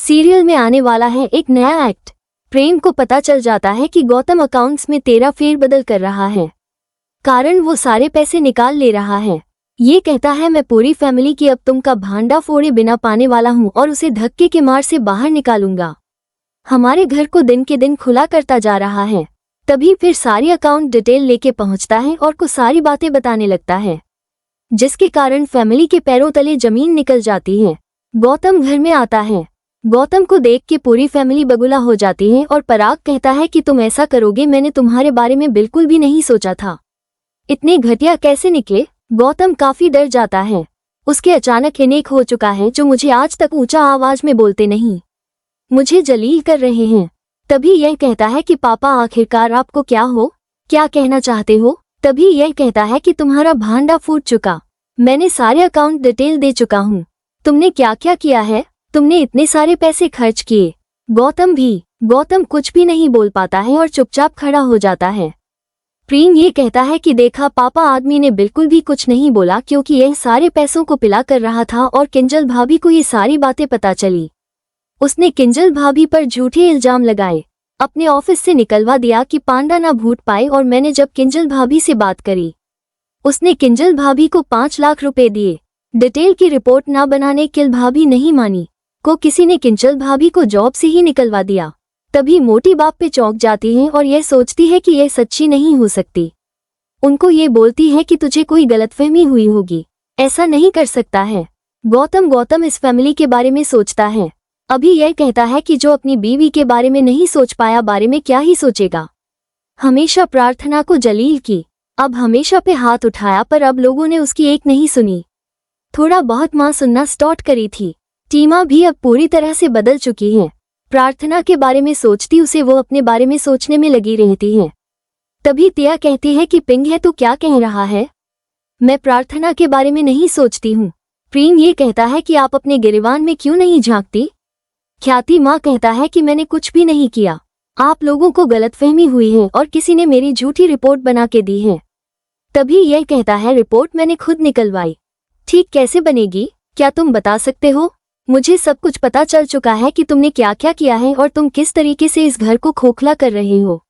Serial में आने वाला है एक नया एक्ट। प्रेम को पता चल जाता है कि गौतम अकाउंट्स में 13 फेरबदल कर रहा है, कारण वो सारे पैसे निकाल ले रहा है। ये कहता है मैं पूरी फैमिली की अब तुम का भांडा फोड़े बिना पाने वाला हूँ और उसे धक्के के मार से बाहर निकालूंगा। हमारे घर को दिन के दिन खुला करता जा रहा है। तभी फिर सारी अकाउंट डिटेल लेके पहुंचता है और को सारी बातें बताने लगता है, जिसके कारण फैमिली के पैरों तले जमीन निकल जाती है। गौतम घर में आता है। गौतम को देख के पूरी फैमिली बगुला हो जाती है और पराग कहता है कि तुम ऐसा करोगे, मैंने तुम्हारे बारे में बिल्कुल भी नहीं सोचा था। इतने घटिया कैसे निकले? गौतम काफी डर जाता है। उसके अचानक इनेक हो चुका है जो मुझे आज तक ऊंचा आवाज में बोलते नहीं, मुझे जलील कर रहे हैं। तभी यह कहता है कि पापा आखिरकार आपको क्या कहना चाहते हो? तभी यह कहता है कि तुम्हारा भांडा फूट चुका, मैंने सारे अकाउंट डिटेल दे चुका हूँ। तुमने क्या क्या किया है? तुमने इतने सारे पैसे खर्च किए। गौतम कुछ भी नहीं बोल पाता है और चुपचाप खड़ा हो जाता है। प्रेम ये कहता है कि देखा पापा, आदमी ने बिल्कुल भी कुछ नहीं बोला क्योंकि यह सारे पैसों को पिला कर रहा था और किंजल भाभी को ये सारी बातें पता चली। उसने किंजल भाभी पर झूठे इल्जाम लगाए, अपने ऑफिस से निकलवा दिया कि पांडा ना भूट पाए। और मैंने जब किंजल भाभी से बात करी, उसने किंजल भाभी को 5 लाख रुपए दिए। डिटेल की रिपोर्ट ना बनाने किल भाभी नहीं मानी को किसी ने किंजल भाभी को जॉब से ही निकलवा दिया। तभी मोटी बाप पे चौंक जाती है और यह सोचती है कि यह सच्ची नहीं हो सकती। उनको ये बोलती है कि तुझे कोई गलतफहमी हुई होगी, ऐसा नहीं कर सकता है। गौतम इस फैमिली के बारे में सोचता है। अभी यह कहता है कि जो अपनी बीवी के बारे में नहीं सोच पाया, बारे में क्या ही सोचेगा। हमेशा प्रार्थना को जलील की, अब हमेशा पे हाथ उठाया, पर अब लोगों ने उसकी एक नहीं सुनी। थोड़ा बहुत माँ सुनना स्टार्ट करी थी। टीमा भी अब पूरी तरह से बदल चुकी है। प्रार्थना के बारे में सोचती उसे वो अपने बारे में सोचने में लगी रहती है। तभी तिया कहती है कि पिंग है तू क्या कह रहा है? मैं प्रार्थना के बारे में नहीं सोचती हूँ। प्रेम ये कहता है कि आप अपने गिरेबान में क्यों नहीं झांकती? ख्याति माँ कहता है कि मैंने कुछ भी नहीं किया, आप लोगों को गलतफहमी हुई है और किसी ने मेरी झूठी रिपोर्ट बना के दी है। तभी यह कहता है रिपोर्ट मैंने खुद निकलवाई। ठीक कैसे बनेगी? क्या तुम बता सकते हो? मुझे सब कुछ पता चल चुका है कि तुमने क्या क्या किया है और तुम किस तरीके से इस घर को खोखला कर रहे हो।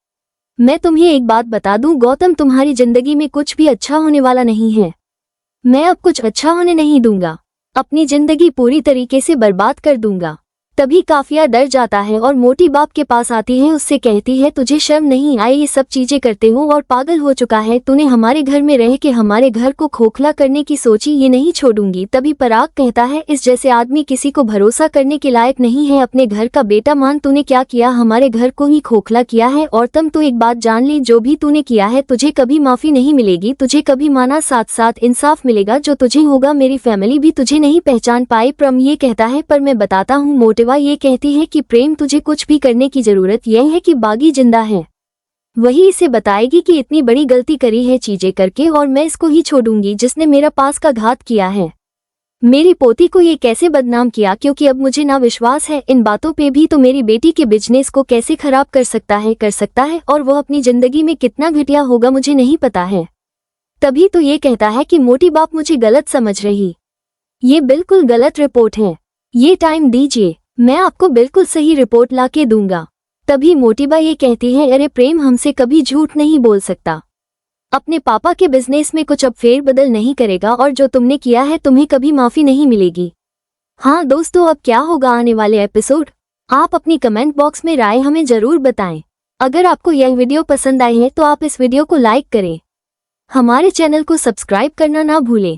मैं तुम्हें एक बात बता दूं गौतम, तुम्हारी जिंदगी में कुछ भी अच्छा होने वाला नहीं है। मैं अब कुछ अच्छा होने नहीं दूंगा, अपनी जिंदगी पूरी तरीके से बर्बाद कर दूंगा। तभी काफिया डर जाता है और मोटी बाप के पास आती है, उससे कहती है तुझे शर्म नहीं आई ये सब चीजें करते हो और पागल हो चुका है तूने हमारे घर में रह के हमारे घर को खोखला करने की सोची, ये नहीं छोड़ूंगी। तभी पराग कहता है इस जैसे आदमी किसी को भरोसा करने के लायक नहीं है, अपने घर का बेटा मान, तूने क्या किया? हमारे घर को ही खोखला किया है। और तुम तो एक बात जान ले, जो भी तूने किया है तुझे कभी माफी नहीं मिलेगी, तुझे कभी माना साथ साथ इंसाफ मिलेगा जो तुझे होगा, मेरी फैमिली भी तुझे नहीं पहचान पाए। प्रम ये कहता है पर मैं बताता हूँ। मोटिवा ये कहती है कि प्रेम तुझे कुछ भी करने की जरूरत यह है कि बागी जिंदा है, वही इसे बताएगी कि इतनी बड़ी गलती करी है चीजें करके और मैं इसको ही छोड़ूंगी जिसने मेरा पास का घात किया है, मेरी पोती को ये कैसे बदनाम किया, क्योंकि अब मुझे ना विश्वास है इन बातों पे भी तो मेरी बेटी के बिजनेस को कैसे खराब कर सकता है और वो अपनी जिंदगी में कितना घटिया होगा मुझे नहीं पता है। तभी तो ये कहता है कि मोटी बाप मुझे गलत समझ रही, ये बिल्कुल गलत रिपोर्ट है, ये टाइम दीजिए, मैं आपको बिल्कुल सही रिपोर्ट लाके दूंगा। तभी मोटीबा ये कहती है अरे प्रेम हमसे कभी झूठ नहीं बोल सकता, अपने पापा के बिजनेस में कुछ अब फेरबदल नहीं करेगा और जो तुमने किया है तुम्हें कभी माफी नहीं मिलेगी। हाँ दोस्तों, अब क्या होगा आने वाले एपिसोड? आप अपनी कमेंट बॉक्स में राय हमें जरूर बताएं। अगर आपको यह वीडियो पसंद आई है तो आप इस वीडियो को लाइक करें, हमारे चैनल को सब्सक्राइब करना ना भूलें।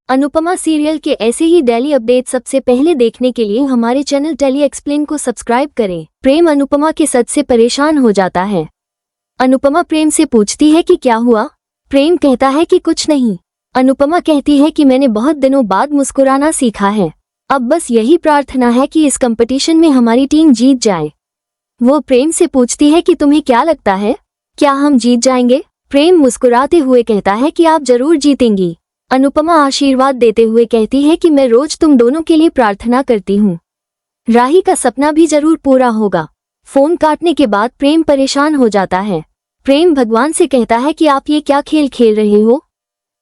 अनुपमा सीरियल के ऐसे ही डेली अपडेट सबसे पहले देखने के लिए हमारे चैनल टेली एक्सप्लेन को सब्सक्राइब करें। प्रेम अनुपमा के सच से परेशान हो जाता है। अनुपमा प्रेम से पूछती है कि क्या हुआ? प्रेम कहता है कि कुछ नहीं। अनुपमा कहती है कि मैंने बहुत दिनों बाद मुस्कुराना सीखा है, अब बस यही प्रार्थना है कि इस कंपटीशन में हमारी टीम जीत जाए। वो प्रेम से पूछती है कि तुम्हें क्या लगता है, क्या हम जीत जाएंगे? प्रेम मुस्कुराते हुए कहता है कि आप जरूर जीतेंगी। अनुपमा आशीर्वाद देते हुए कहती है कि मैं रोज तुम दोनों के लिए प्रार्थना करती हूँ, राही का सपना भी जरूर पूरा होगा। फोन काटने के बाद प्रेम परेशान हो जाता है। प्रेम भगवान से कहता है कि आप ये क्या खेल खेल रहे हो?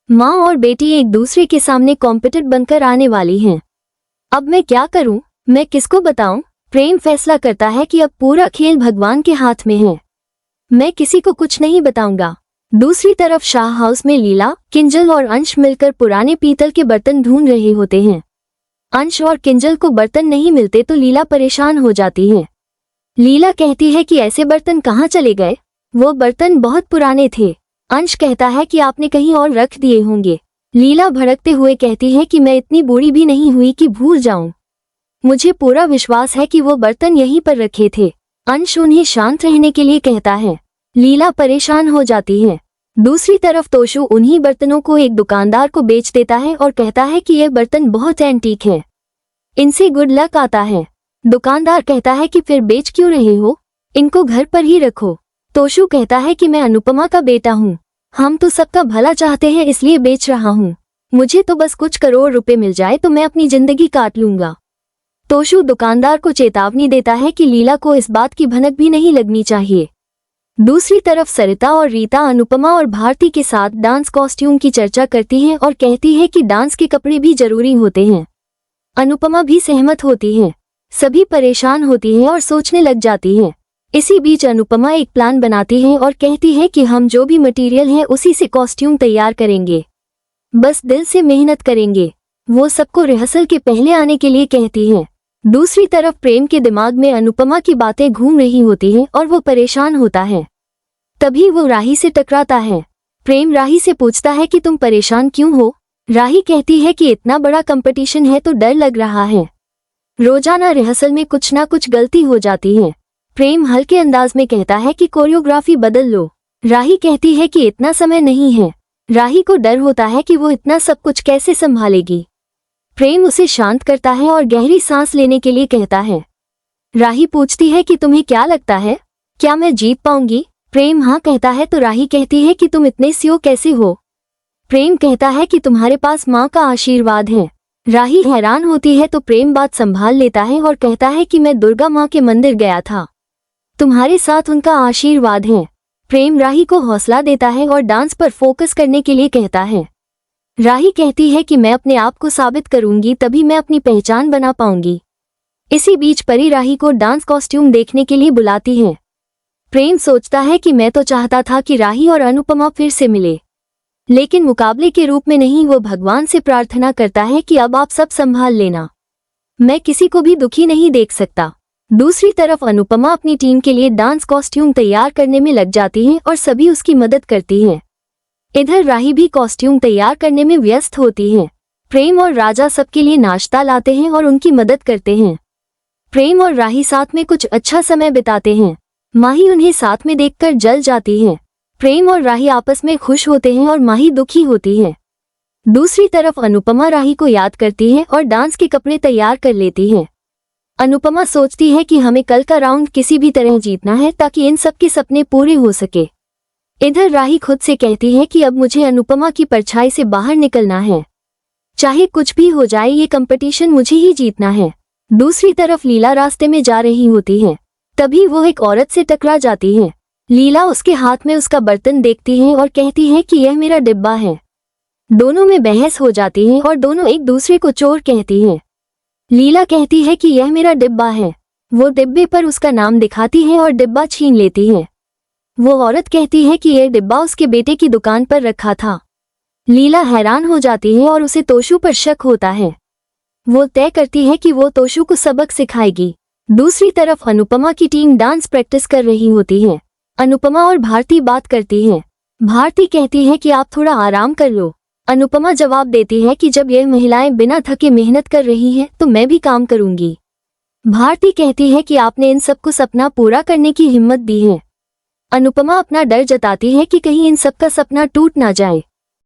माँ और बेटी एक दूसरे के सामने कॉम्पिटिटर बनकर आने वाली हैं, अब मैं क्या करूं? मैं किसको बताऊं? प्रेम फैसला करता है कि अब पूरा खेल भगवान के हाथ में है, मैं किसी को कुछ नहीं बताऊंगा। दूसरी तरफ शाह हाउस में लीला, किंजल और अंश मिलकर पुराने पीतल के बर्तन ढूंढ रहे होते हैं। अंश और किंजल को बर्तन नहीं मिलते तो लीला परेशान हो जाती है। लीला कहती है कि ऐसे बर्तन कहाँ चले गए, वो बर्तन बहुत पुराने थे। अंश कहता है कि आपने कहीं और रख दिए होंगे। लीला भड़कते हुए कहती है कि मैं इतनी बूढ़ी भी नहीं हुई कि भूल जाऊं, मुझे पूरा विश्वास है कि वो बर्तन यहीं पर रखे थे। अंश उन्हें शांत रहने के लिए कहता है। लीला परेशान हो जाती है। दूसरी तरफ तोशु उन्हीं बर्तनों को एक दुकानदार को बेच देता है और कहता है कि ये बर्तन बहुत एंटीक है, इनसे गुड लक आता है। दुकानदार कहता है कि फिर बेच क्यों रहे हो, इनको घर पर ही रखो। तोशु कहता है कि मैं अनुपमा का बेटा हूँ, हम तो सबका भला चाहते हैं इसलिए बेच रहा हूँ, मुझे तो बस कुछ करोड़ रुपए मिल जाए तो मैं अपनी जिंदगी काट लूंगा। तोशु दुकानदार को चेतावनी देता है कि लीला को इस बात की भनक भी नहीं लगनी चाहिए। दूसरी तरफ सरिता और रीता अनुपमा और भारती के साथ डांस कॉस्ट्यूम की चर्चा करती हैं और कहती है कि डांस के कपड़े भी जरूरी होते हैं। अनुपमा भी सहमत होती है। सभी परेशान होती हैं और सोचने लग जाती हैं। इसी बीच अनुपमा एक प्लान बनाती है और कहती है कि हम जो भी मटेरियल है उसी से कॉस्ट्यूम तैयार करेंगे, बस दिल से मेहनत करेंगे। वो सबको रिहर्सल के पहले आने के लिए कहती है। दूसरी तरफ प्रेम के दिमाग में अनुपमा की बातें घूम रही होती हैं और वो परेशान होता है। तभी वो राही से टकराता है। प्रेम राही से पूछता है कि तुम परेशान क्यों हो। राही कहती है कि इतना बड़ा कंपटीशन है तो डर लग रहा है, रोजाना रिहर्सल में कुछ ना कुछ गलती हो जाती है। प्रेम हल्के अंदाज में कहता है कि कोरियोग्राफी बदल लो। राही कहती है कि इतना समय नहीं है। राही को डर होता है कि वो इतना सब कुछ कैसे संभालेगी। प्रेम उसे शांत करता है और गहरी सांस लेने के लिए कहता है। राही पूछती है कि तुम्हें क्या लगता है, क्या मैं जीत पाऊंगी। प्रेम हाँ कहता है तो राही कहती है कि तुम इतने श्योर कैसे हो। प्रेम कहता है कि तुम्हारे पास माँ का आशीर्वाद है। राही हैरान होती है तो प्रेम बात संभाल लेता है और कहता है कि मैं दुर्गा माँ के मंदिर गया था, तुम्हारे साथ उनका आशीर्वाद है। प्रेम राही को हौसला देता है और डांस पर फोकस करने के लिए कहता है। राही कहती है कि मैं अपने आप को साबित करूंगी, तभी मैं अपनी पहचान बना पाऊंगी। इसी बीच परी राही को डांस कॉस्ट्यूम देखने के लिए बुलाती है। प्रेम सोचता है कि मैं तो चाहता था कि राही और अनुपमा फिर से मिले, लेकिन मुकाबले के रूप में नहीं। वो भगवान से प्रार्थना करता है कि अब आप सब संभाल लेना, मैं किसी को भी दुखी नहीं देख सकता। दूसरी तरफ अनुपमा अपनी टीम के लिए डांस कॉस्ट्यूम तैयार करने में लग जाती है और सभी उसकी मदद करती हैं। इधर राही भी कॉस्ट्यूम तैयार करने में व्यस्त होती है। प्रेम और राजा सबके लिए नाश्ता लाते हैं और उनकी मदद करते हैं। प्रेम और राही साथ में कुछ अच्छा समय बिताते हैं। माही उन्हें साथ में देखकर जल जाती है। प्रेम और राही आपस में खुश होते हैं और माही दुखी होती है। दूसरी तरफ अनुपमा राही को याद करती है और डांस के कपड़े तैयार कर लेती है। अनुपमा सोचती है कि हमें कल का राउंड किसी भी तरह जीतना है ताकि इन सब के सपने पूरे हो सके। इधर राही खुद से कहती है कि अब मुझे अनुपमा की परछाई से बाहर निकलना है, चाहे कुछ भी हो जाए ये कंपटीशन मुझे ही जीतना है। दूसरी तरफ लीला रास्ते में जा रही होती है, तभी वो एक औरत से टकरा जाती है। लीला उसके हाथ में उसका बर्तन देखती है और कहती है कि यह मेरा डिब्बा है। दोनों में बहस हो जाती है और दोनों एक दूसरे को चोर कहती हैं। लीला कहती है कि यह मेरा डिब्बा है। वो डिब्बे पर उसका नाम दिखाती है और डिब्बा छीन लेती है। वो औरत कहती है कि यह डिब्बा उसके बेटे की दुकान पर रखा था। लीला हैरान हो जाती है और उसे तोशु पर शक होता है। वो तय करती है कि वो तोशु को सबक सिखाएगी। दूसरी तरफ अनुपमा की टीम डांस प्रैक्टिस कर रही होती है। अनुपमा और भारती बात करती हैं। भारती कहती है कि आप थोड़ा आराम कर लो। अनुपमा जवाब देती है कि जब यह महिलाएं बिना थके मेहनत कर रही हैं तो मैं भी काम करूंगी। भारती कहती है कि आपने इन सबको सपना पूरा करने की हिम्मत दी है। अनुपमा अपना डर जताती है कि कहीं इन सब का सपना टूट ना जाए।